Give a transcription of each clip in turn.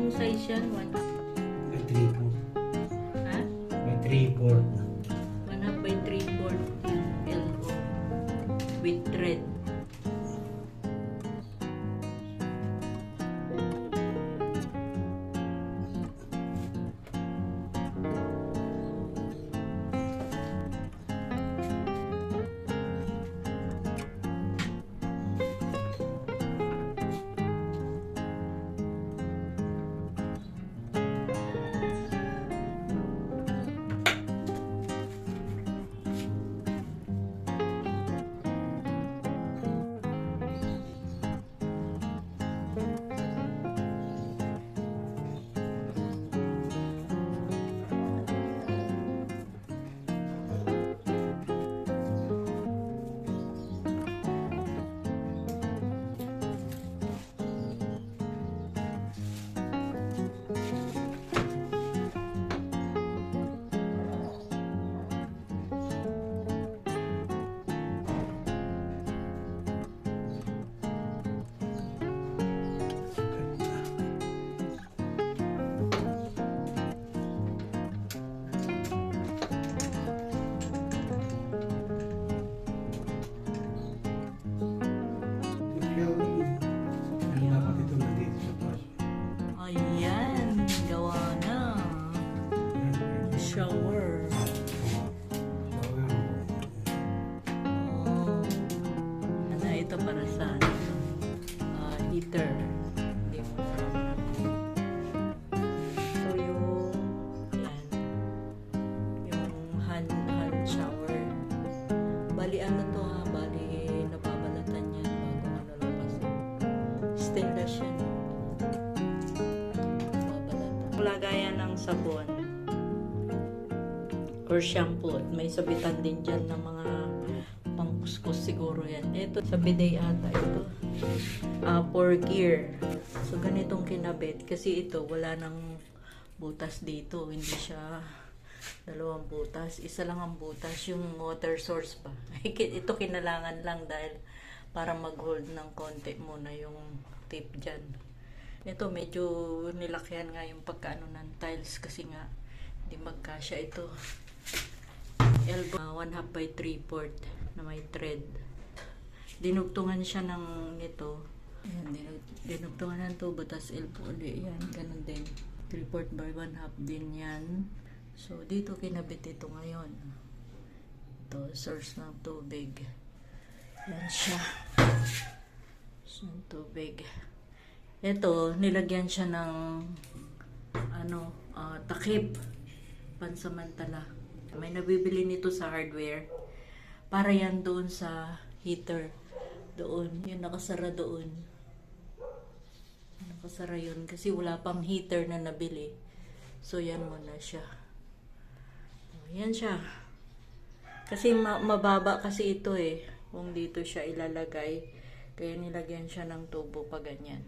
Anong size yan? May 3/4. Ha? May 3/4. 1/2 by 3/4 yung elbow with thread. Ayan, gawa na. Shower. Oh. Ano ito para sa heater. Ito yung yan. Yung hand shower. Bali ano to ha, bali nababalatan yan bago ano labasin. Stainless yan. Lagayan ng sabon or shampoo at may sabitan din dyan ng mga pangkuskus siguro yan. Ito sa bidet ata ito for gear. So ganitong kinabit kasi ito wala nang butas dito, hindi siya dalawang butas, isa lang ang butas, yung water source pa. Ito kinalangan lang dahil para mag-hold ng konti muna yung tape dyan. Ito medyo nilakyan nga yung pagkaano ng tiles kasi nga hindi magkasya ito. Elbow 1/2 by 3/4 na may thread. Dinugtungan siya ng nito. Ayan, dinugtungan ng tubo tas elbow ulit. Yan, ganun din. 3/4 by 1/2 din yan. So dito kinabit ito ngayon. Ito, source ng tubig. Yan siya. So, tubig. Ito, nilagyan siya ng takip pansamantala. May nabibili nito sa hardware para yan doon sa heater doon, yung nakasara doon. Nakasara yun kasi wala pang heater na nabili. So yan muna siya. Yan siya. Kasi mababa kasi ito eh kung dito siya ilalagay, kaya nilagyan siya ng tubo pa ganyan.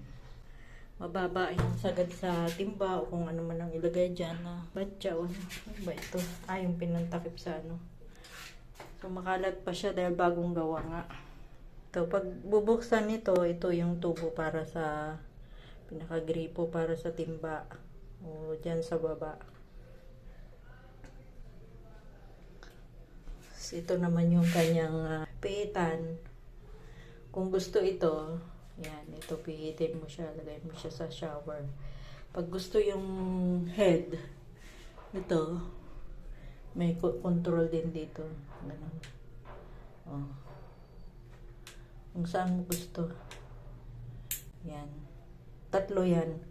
Mababa yung sagad sa timba o kung ano man ang ilagay dyan na batya o ano ba ito? Yung pinantakip sa ano. So makalat pa siya dahil bagong gawa nga. Ito, pag bubuksan nito, ito yung tubo para sa pinakagripo para sa timba o dyan sa baba. So, ito naman yung kanyang pihitan. Kung gusto ito, yan, ito pihitin mo siya, lagay mo siya sa shower. Pag gusto yung head, ito, may control din dito. Ganun. Oh. Kung saan mo gusto. Yan. Tatlo yan.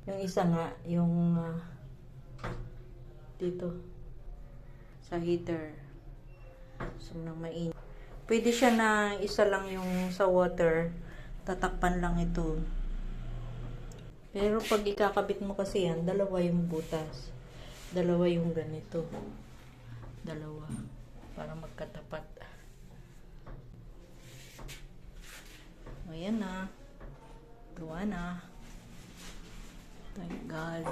Yung isa nga, yung dito, sa heater. So, nang mainit. Pwede siya na isa lang yung sa water. Tatakpan lang ito. Pero pag ikakabit mo kasi yan, dalawa yung butas. Dalawa yung ganito. Dalawa. Para magkatapat. Ayan na. Gawa na. Thank God.